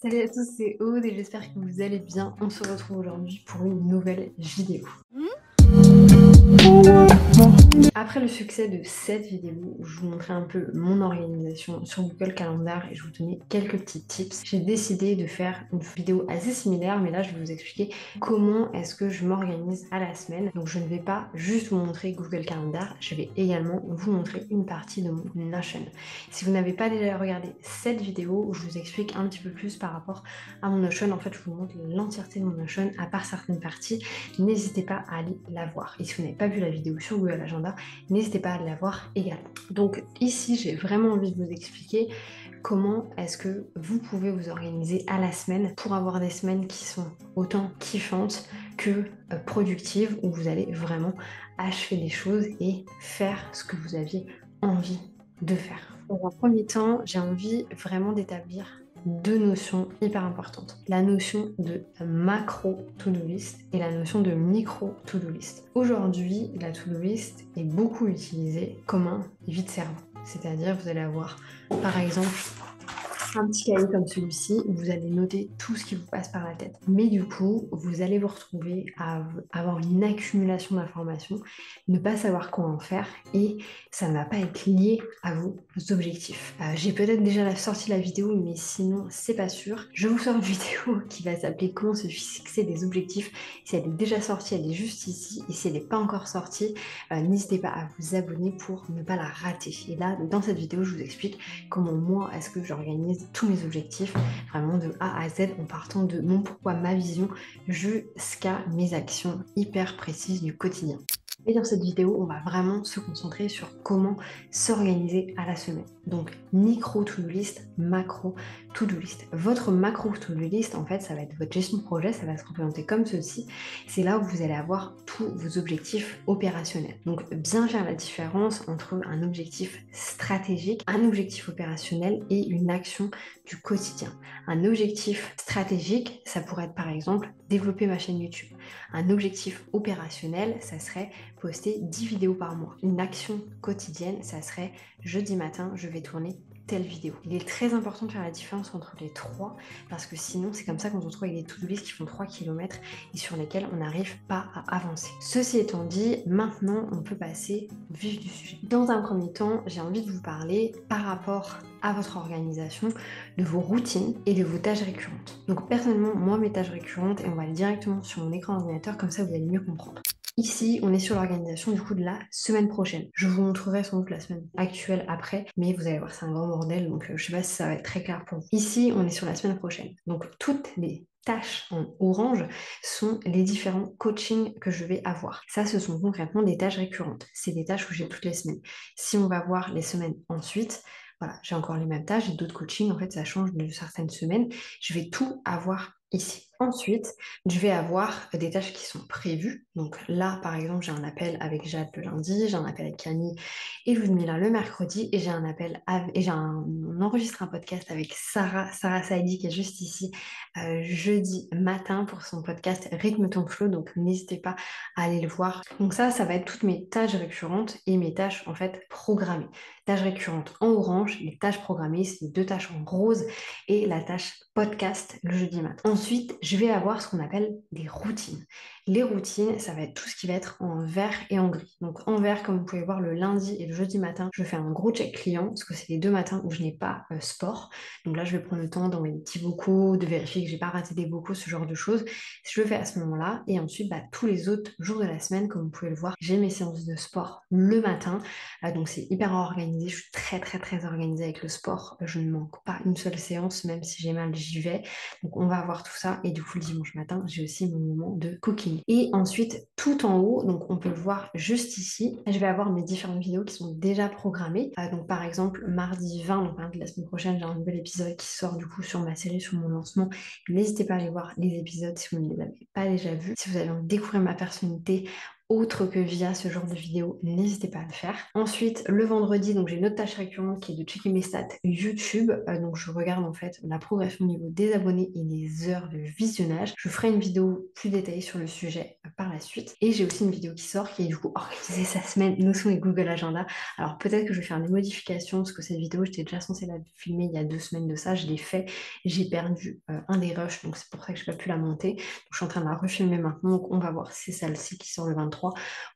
Salut à tous, c'est Aude et j'espère que vous allez bien. On se retrouve aujourd'hui pour une nouvelle vidéo. Après le succès de cette vidéo, où je vous montrais un peu mon organisation sur Google Calendar et je vous donnais quelques petits tips, j'ai décidé de faire une vidéo assez similaire, mais là je vais vous expliquer comment est-ce que je m'organise à la semaine. Donc je ne vais pas juste vous montrer Google Calendar, je vais également vous montrer une partie de mon Notion. Si vous n'avez pas déjà regardé cette vidéo où je vous explique un petit peu plus par rapport à mon Notion, en fait je vous montre l'entièreté de mon Notion à part certaines parties, n'hésitez pas à aller la voir. Et si vous n'avez pas vu la vidéo sur Google Agenda, n'hésitez pas à la voir également. Donc ici, j'ai vraiment envie de vous expliquer comment est-ce que vous pouvez vous organiser à la semaine pour avoir des semaines qui sont autant kiffantes que productives, où vous allez vraiment achever des choses et faire ce que vous aviez envie de faire. Dans un premier temps, j'ai envie vraiment d'établir deux notions hyper importantes. La notion de macro to-do list et la notion de micro to-do list. Aujourd'hui, la to-do list est beaucoup utilisée comme un vide-cerveau. C'est-à-dire, vous allez avoir, par exemple, un petit cahier comme celui-ci où vous allez noter tout ce qui vous passe par la tête. Mais du coup, vous allez vous retrouver à avoir une accumulation d'informations, ne pas savoir quoi en faire et ça ne va pas être lié à vos objectifs. J'ai peut-être déjà sorti la vidéo, mais sinon, c'est pas sûr. Je vous sors une vidéo qui va s'appeler Comment se fixer des objectifs. Si elle est déjà sortie, elle est juste ici. Et si elle n'est pas encore sortie, n'hésitez pas à vous abonner pour ne pas la rater. Et là, dans cette vidéo, je vous explique comment moi est-ce que j'organise tous mes objectifs, vraiment de A à Z, en partant de mon pourquoi, ma vision, jusqu'à mes actions hyper précises du quotidien. Et dans cette vidéo, on va vraiment se concentrer sur comment s'organiser à la semaine. Donc, micro to-do list, macro to-do list. Votre macro to-do list, en fait, ça va être votre gestion de projet, ça va se représenter comme ceci. C'est là où vous allez avoir tous vos objectifs opérationnels. Donc, bien faire la différence entre un objectif stratégique, un objectif opérationnel et une action du quotidien. Un objectif stratégique, ça pourrait être par exemple développer ma chaîne YouTube. Un objectif opérationnel, ça serait poster 10 vidéos par mois. Une action quotidienne, ça serait jeudi matin, je vais tourner telle vidéo. Il est très important de faire la différence entre les trois parce que sinon c'est comme ça qu'on se retrouve avec des to-do list qui font 3 km et sur lesquels on n'arrive pas à avancer. Ceci étant dit, maintenant on peut passer au vif du sujet. Dans un premier temps, j'ai envie de vous parler par rapport à votre organisation, de vos routines et de vos tâches récurrentes. Donc personnellement, moi mes tâches récurrentes, et on va aller directement sur mon écran ordinateur, comme ça vous allez mieux comprendre. Ici, on est sur l'organisation du coup de la semaine prochaine. Je vous montrerai sans doute la semaine actuelle après, mais vous allez voir, c'est un grand bordel, donc je sais pas si ça va être très clair pour vous. Ici, on est sur la semaine prochaine. Donc toutes les tâches en orange sont les différents coachings que je vais avoir. Ça, ce sont concrètement des tâches récurrentes. C'est des tâches que j'ai toutes les semaines. Si on va voir les semaines ensuite, voilà, j'ai encore les mêmes tâches, j'ai d'autres coachings, en fait, ça change de certaines semaines. Je vais tout avoir ici. Ensuite, je vais avoir des tâches qui sont prévues. Donc là, par exemple, j'ai un appel avec Jade le lundi, j'ai un appel avec Camille et Ludmilla le mercredi, et j'ai un appel on enregistre un podcast avec Sarah Saidi qui est juste ici jeudi matin pour son podcast Rythme ton flow. Donc n'hésitez pas à aller le voir. Donc ça va être toutes mes tâches récurrentes et mes tâches en fait programmées. Tâches récurrentes en orange, les tâches programmées, c'est les deux tâches en rose et la tâche podcast le jeudi matin. Ensuite, je vais avoir ce qu'on appelle des routines. Les routines, ça va être tout ce qui va être en vert et en gris. Donc en vert, comme vous pouvez voir, le lundi et le jeudi matin, je fais un gros check client parce que c'est les deux matins où je n'ai pas sport. Donc là, je vais prendre le temps d'envoyer des petits vocaux, de vérifier que j'ai pas raté des vocaux, ce genre de choses. Je le fais à ce moment-là. Et ensuite, tous les autres jours de la semaine, comme vous pouvez le voir, j'ai mes séances de sport le matin. Donc c'est hyper organisé. Je suis très très très organisée avec le sport. Je ne manque pas une seule séance, même si j'ai mal, j'y vais. Donc on va avoir tout ça. Et du coup, le dimanche matin, j'ai aussi mon moment de cooking. Et ensuite, tout en haut, donc on peut le voir juste ici, je vais avoir mes différentes vidéos qui sont déjà programmées. Donc par exemple, mardi 20, donc mardi de la semaine prochaine, j'ai un nouvel épisode qui sort du coup sur ma série, sur mon lancement. N'hésitez pas à aller voir les épisodes si vous ne les avez pas déjà vus. Si vous avez envie de découvrir ma personnalité autre que via ce genre de vidéo, n'hésitez pas à le faire. Ensuite, le vendredi, donc j'ai une autre tâche récurrente qui est de checker mes stats YouTube. Donc je regarde en fait la progression au niveau des abonnés et des heures de visionnage. Je ferai une vidéo plus détaillée sur le sujet par la suite. Et j'ai aussi une vidéo qui sort qui est du coup organisée sa semaine, Notion et Google Agenda. Alors peut-être que je vais faire des modifications parce que cette vidéo, j'étais déjà censée la filmer il y a 2 semaines de ça. Je l'ai fait, j'ai perdu un des rushs, donc c'est pour ça que je n'ai pas pu la monter. Donc, je suis en train de la refilmer maintenant, donc on va voir si c'est celle-ci qui sort le 23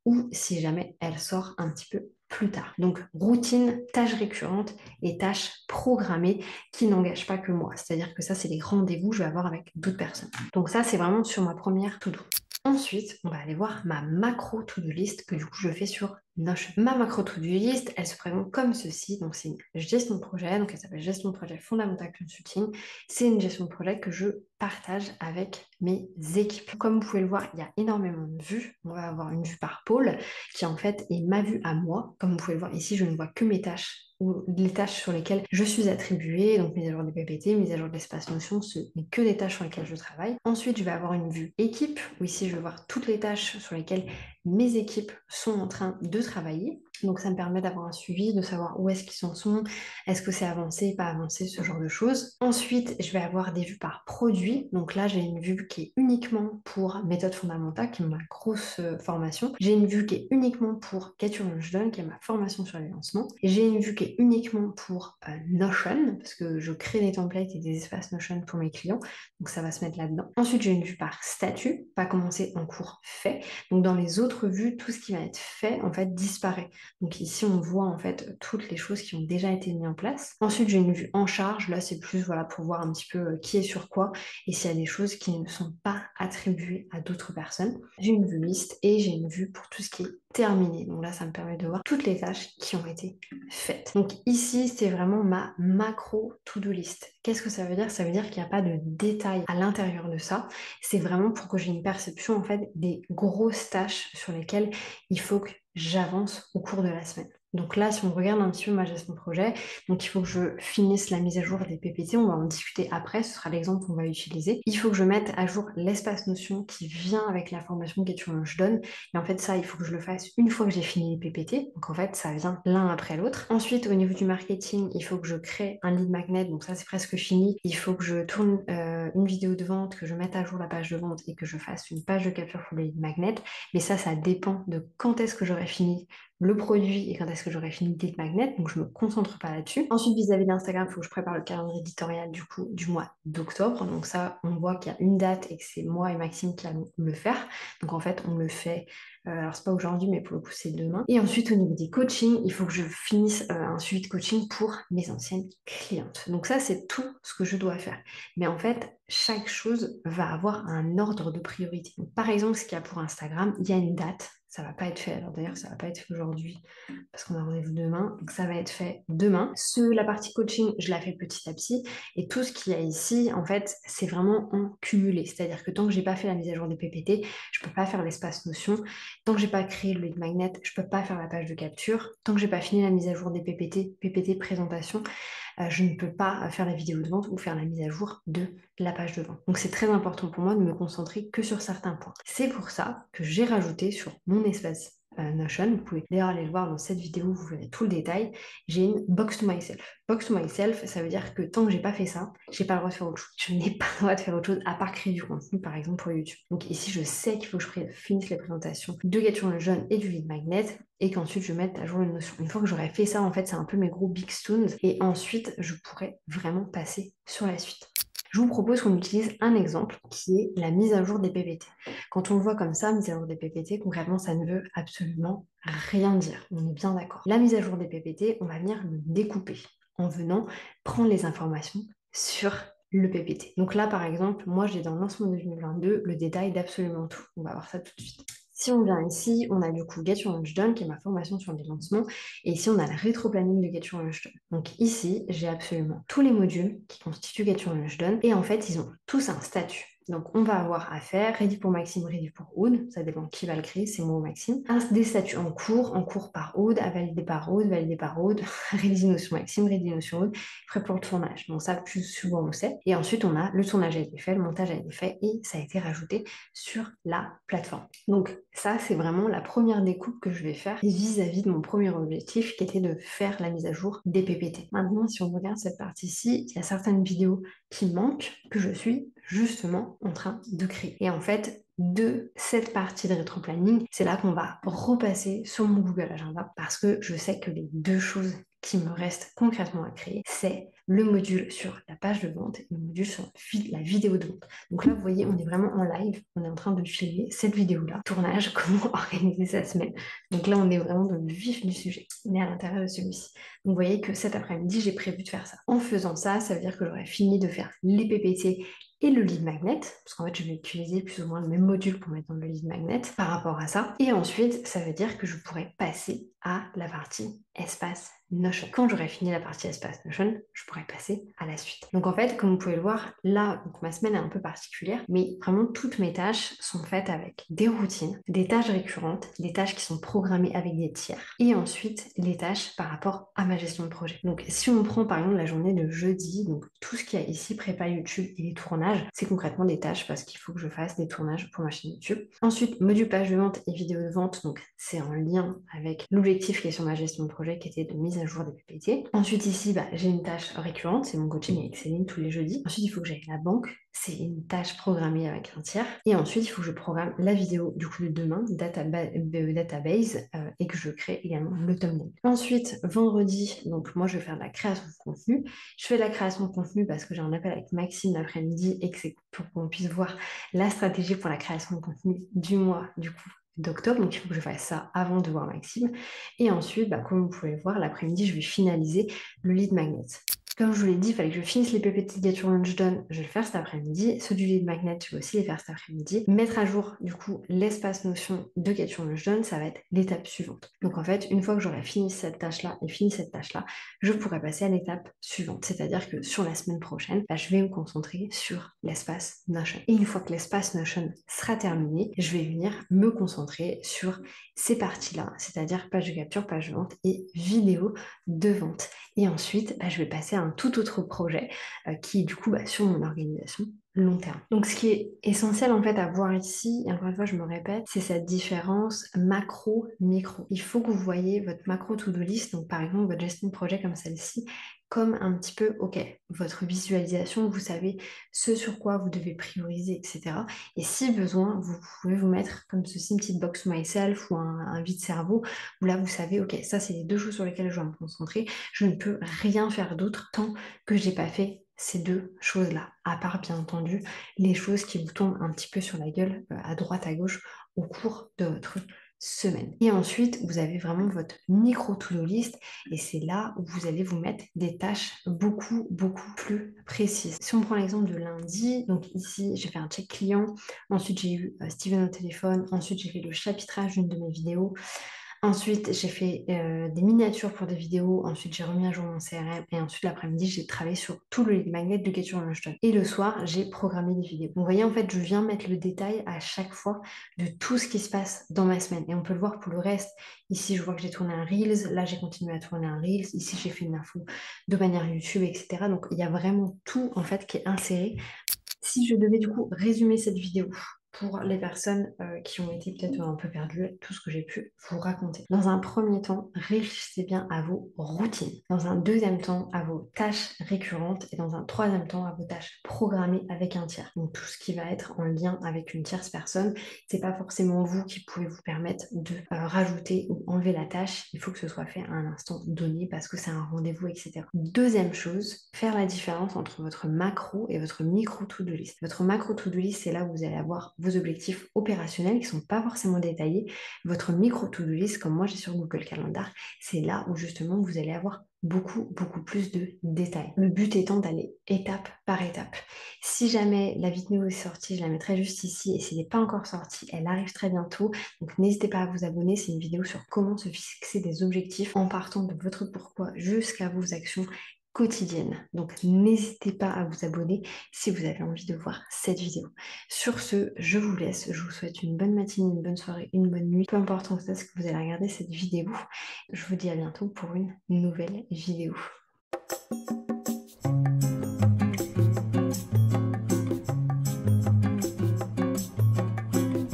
ou si jamais elle sort un petit peu plus tard. Donc routine, tâches récurrentes et tâches programmées qui n'engagent pas que moi. C'est-à-dire que ça, c'est les rendez-vous que je vais avoir avec d'autres personnes. Donc ça, c'est vraiment sur ma première to-do. Ensuite, on va aller voir ma macro to-do list que du coup je fais sur Notion. Ma macro to-do list, elle se présente comme ceci. Donc c'est une gestion de projet, donc elle s'appelle gestion de projet Fundamental Consulting. C'est une gestion de projet que je partage avec mes équipes. Comme vous pouvez le voir, il y a énormément de vues. On va avoir une vue par pôle qui en fait est ma vue à moi. Comme vous pouvez le voir ici, je ne vois que mes tâches ou les tâches sur lesquelles je suis attribuée, donc mise à jour des PPT, mise à jour de l'espace Notion, ce n'est que des tâches sur lesquelles je travaille. Ensuite, je vais avoir une vue équipe, où ici je vais voir toutes les tâches sur lesquelles mes équipes sont en train de travailler. Donc ça me permet d'avoir un suivi, de savoir où est-ce qu'ils en sont, est-ce que c'est avancé, pas avancé, ce genre de choses. Ensuite, je vais avoir des vues par produit. Donc là, j'ai une vue qui est uniquement pour méthode fondamentale, qui est ma grosse formation. J'ai une vue qui est uniquement pour Get Your Launch Done, qui est ma formation sur les lancements. J'ai une vue qui est uniquement pour Notion, parce que je crée des templates et des espaces Notion pour mes clients. Donc ça va se mettre là-dedans. Ensuite, j'ai une vue par statut, pas commencé en cours fait. Donc dans les autres vues, tout ce qui va être fait, en fait, disparaît. Donc ici, on voit en fait toutes les choses qui ont déjà été mises en place. Ensuite, j'ai une vue en charge. Là, c'est plus voilà, pour voir un petit peu qui est sur quoi et s'il y a des choses qui ne sont pas attribuées à d'autres personnes. J'ai une vue liste et j'ai une vue pour tout ce qui est terminé. Donc là, ça me permet de voir toutes les tâches qui ont été faites. Donc ici, c'est vraiment ma macro to-do list. Qu'est-ce que ça veut dire? Ça veut dire qu'il n'y a pas de détails à l'intérieur de ça. C'est vraiment pour que j'ai une perception en fait des grosses tâches sur lesquelles il faut que j'avance au cours de la semaine. Donc là, si on regarde un petit peu ma gestion de projet, donc il faut que je finisse la mise à jour des PPT, on va en discuter après, ce sera l'exemple qu'on va utiliser. Il faut que je mette à jour l'espace Notion qui vient avec la formation Get Your Launch Done. Et en fait, ça, il faut que je le fasse une fois que j'ai fini les PPT. Donc en fait, ça vient l'un après l'autre. Ensuite, au niveau du marketing, il faut que je crée un lead magnet. Donc ça, c'est presque fini. Il faut que je tourne une vidéo de vente, que je mette à jour la page de vente et que je fasse une page de capture pour le lead magnet. Mais ça dépend de quand est-ce que j'aurai fini le produit et quand est-ce que j'aurai fini le lead magnet, donc je me concentre pas là-dessus. Ensuite, vis-à-vis d'Instagram, il faut que je prépare le calendrier éditorial du coup du mois d'octobre. Donc ça, on voit qu'il y a une date et que c'est moi et Maxime qui allons le faire. Donc en fait, on le fait, alors c'est pas aujourd'hui, mais pour le coup c'est demain. Et ensuite, au niveau des coachings, il faut que je finisse un suivi de coaching pour mes anciennes clientes. Donc ça, c'est tout ce que je dois faire. Mais en fait, chaque chose va avoir un ordre de priorité. Donc, par exemple, ce qu'il y a pour Instagram, il y a une date. Ça va pas être fait. Alors d'ailleurs, ça va pas être fait aujourd'hui parce qu'on a rendez-vous demain. Donc ça va être fait demain. La partie coaching, je la fais petit à petit. Et tout ce qu'il y a ici, en fait, c'est vraiment en cumulé. C'est-à-dire que tant que j'ai pas fait la mise à jour des PPT, je peux pas faire l'espace Notion. Tant que j'ai pas créé le lead magnet, je peux pas faire la page de capture. Tant que j'ai pas fini la mise à jour des PPT présentation, je ne peux pas faire la vidéo de vente ou faire la mise à jour de la page de vente. Donc c'est très important pour moi de me concentrer que sur certains points. C'est pour ça que j'ai rajouté sur mon espace Notion, vous pouvez d'ailleurs aller le voir dans cette vidéo, vous verrez tout le détail, j'ai une box to myself. Box to myself, ça veut dire que tant que j'ai pas fait ça, j'ai pas le droit de faire autre chose. Je n'ai pas le droit de faire autre chose à part créer du contenu, par exemple pour YouTube. Donc ici, je sais qu'il faut que je finisse les présentations de Get Your Launch Done et du lead magnet et qu'ensuite je mette à jour une notion. Une fois que j'aurai fait ça, en fait, c'est un peu mes gros big stones et ensuite, je pourrai vraiment passer sur la suite. Je vous propose qu'on utilise un exemple qui est la mise à jour des PPT. Quand on le voit comme ça, mise à jour des PPT, concrètement, ça ne veut absolument rien dire. On est bien d'accord. La mise à jour des PPT, on va venir le découper en venant prendre les informations sur le PPT. Donc là, par exemple, moi, j'ai dans le lancement 2022 le détail d'absolument tout. On va voir ça tout de suite. Si on vient ici, on a du coup Get Your Launch Done, qui est ma formation sur les lancements, et ici on a le rétro-planning de Get Your Launch Done. Donc ici, j'ai absolument tous les modules qui constituent Get Your Launch Done, et en fait, ils ont tous un statut. Donc, on va avoir à faire ready pour Maxime, ready pour Aude. Ça dépend qui va le créer, c'est moi ou Maxime. Des statuts en cours par Aude, à valider par Aude, validé par Aude, ready notion Maxime, ready notion Aude, prêt pour le tournage. Donc ça, plus souvent on sait. Et ensuite, on a le tournage a été fait, le montage a été fait et ça a été rajouté sur la plateforme. Donc ça, c'est vraiment la première découpe que je vais faire vis-à-vis de mon premier objectif qui était de faire la mise à jour des PPT. Maintenant, si on regarde cette partie-ci, il y a certaines vidéos qui manquent que je suis justement en train de créer. Et en fait, de cette partie de rétro-planning, c'est là qu'on va repasser sur mon Google Agenda parce que je sais que les deux choses qui me restent concrètement à créer, c'est le module sur la page de vente et le module sur la vidéo de vente. Donc là, vous voyez, on est vraiment en live, on est en train de filmer cette vidéo-là. Tournage, comment organiser sa semaine. Donc là, on est vraiment dans le vif du sujet. On est à l'intérieur de celui-ci. Donc vous voyez que cet après-midi, j'ai prévu de faire ça. En faisant ça, ça veut dire que j'aurai fini de faire les PPT et le lead magnet, parce qu'en fait, je vais utiliser plus ou moins le même module pour mettre dans le lead magnet par rapport à ça. Et ensuite, ça veut dire que je pourrais passer à la partie espace Notion. Quand j'aurai fini la partie espace Notion, je pourrai passer à la suite. Donc en fait, comme vous pouvez le voir, là, donc ma semaine est un peu particulière, mais vraiment toutes mes tâches sont faites avec des routines, des tâches récurrentes, des tâches qui sont programmées avec des tiers, et ensuite les tâches par rapport à ma gestion de projet. Donc si on prend par exemple la journée de jeudi, donc tout ce qu'il y a ici, prépa YouTube et les tournages, c'est concrètement des tâches parce qu'il faut que je fasse des tournages pour ma chaîne YouTube. Ensuite, module page de vente et vidéo de vente, donc c'est en lien avec l'objectif qui est sur ma gestion de projet qui était de mise à jour des PPT. Ensuite ici, j'ai une tâche récurrente, c'est mon coaching avec Céline tous les jeudis. Ensuite, il faut que j'aille à la banque, c'est une tâche programmée avec un tiers. Et ensuite, il faut que je programme la vidéo du coup de demain, database, et que je crée également le thumbnail. Ensuite, vendredi, donc moi je vais faire de la création de contenu. Je fais de la création de contenu parce que j'ai un appel avec Maxime l'après-midi et que c'est pour qu'on puisse voir la stratégie pour la création de contenu du mois du coup d'octobre, donc il faut que je fasse ça avant de voir Maxime. Et ensuite, comme vous pouvez le voir, l'après-midi, je vais finaliser le lead magnet. Comme je vous l'ai dit, il fallait que je finisse les PPT Get Your Lunch Done, je vais le faire cet après-midi. Ceux du lead magnet, je vais aussi les faire cet après-midi. Mettre à jour, du coup, l'espace notion de Get Your Lunch Done, ça va être l'étape suivante. Donc en fait, une fois que j'aurai fini cette tâche-là et fini cette tâche-là, je pourrai passer à l'étape suivante. C'est-à-dire que sur la semaine prochaine, je vais me concentrer sur l'espace Notion. Et une fois que l'espace Notion sera terminé, je vais venir me concentrer sur ces parties-là, c'est-à-dire page de capture, page de vente et vidéo de vente. Et ensuite, je vais passer à un tout autre projet qui est du coup sur mon organisation long terme. Donc ce qui est essentiel en fait à voir ici, et encore une fois je me répète, c'est cette différence macro-micro. Il faut que vous voyez votre macro to-do list, donc par exemple votre gestion de projet comme celle-ci, comme un petit peu, ok, votre visualisation, vous savez ce sur quoi vous devez prioriser, etc. Et si besoin, vous pouvez vous mettre comme ceci une petite box myself ou un vide-cerveau, où là vous savez, ok, ça c'est les deux choses sur lesquelles je dois me concentrer, je ne peux rien faire d'autre tant que j'ai pas fait ces deux choses-là, à part bien entendu les choses qui vous tombent un petit peu sur la gueule à droite à gauche au cours de votre semaine. Et ensuite, vous avez vraiment votre micro to-do list et c'est là où vous allez vous mettre des tâches beaucoup plus précises. Si on prend l'exemple de lundi, donc ici j'ai fait un check client, ensuite j'ai eu Steven au téléphone, ensuite j'ai fait le chapitrage d'une de mes vidéos. Ensuite, j'ai fait des miniatures pour des vidéos. Ensuite, j'ai remis à jour mon CRM. Et ensuite, l'après-midi, j'ai travaillé sur tout le lead magnet de Get Your Lunch Done. Et le soir, j'ai programmé des vidéos. Donc, vous voyez, en fait, je viens mettre le détail à chaque fois de tout ce qui se passe dans ma semaine. Et on peut le voir pour le reste. Ici, je vois que j'ai tourné un Reels. Là, j'ai continué à tourner un Reels. Ici, j'ai fait une info de manière YouTube, etc. Donc, il y a vraiment tout, en fait, qui est inséré. Si je devais, du coup, résumer cette vidéo pour les personnes qui ont été peut-être un peu perdues, tout ce que j'ai pu vous raconter. Dans un premier temps, réfléchissez bien à vos routines. Dans un deuxième temps, à vos tâches récurrentes. Et dans un troisième temps, à vos tâches programmées avec un tiers. Donc tout ce qui va être en lien avec une tierce personne, c'est pas forcément vous qui pouvez vous permettre de rajouter ou enlever la tâche. Il faut que ce soit fait à un instant donné parce que c'est un rendez-vous, etc. Deuxième chose, faire la différence entre votre macro et votre micro to-do list. Votre macro to-do list, c'est là où vous allez avoir vos objectifs opérationnels qui ne sont pas forcément détaillés. Votre micro to-do list, comme moi j'ai sur Google Calendar, c'est là où justement vous allez avoir beaucoup plus de détails. Le but étant d'aller étape par étape. Si jamais la vidéo est sortie, je la mettrai juste ici et si elle n'est pas encore sortie, elle arrive très bientôt. Donc n'hésitez pas à vous abonner, c'est une vidéo sur comment se fixer des objectifs en partant de votre pourquoi jusqu'à vos actions quotidienne. Donc n'hésitez pas à vous abonner si vous avez envie de voir cette vidéo. Sur ce, je vous laisse. Je vous souhaite une bonne matinée, une bonne soirée, une bonne nuit. Peu importe en fait ce que vous allez regarder cette vidéo. Je vous dis à bientôt pour une nouvelle vidéo.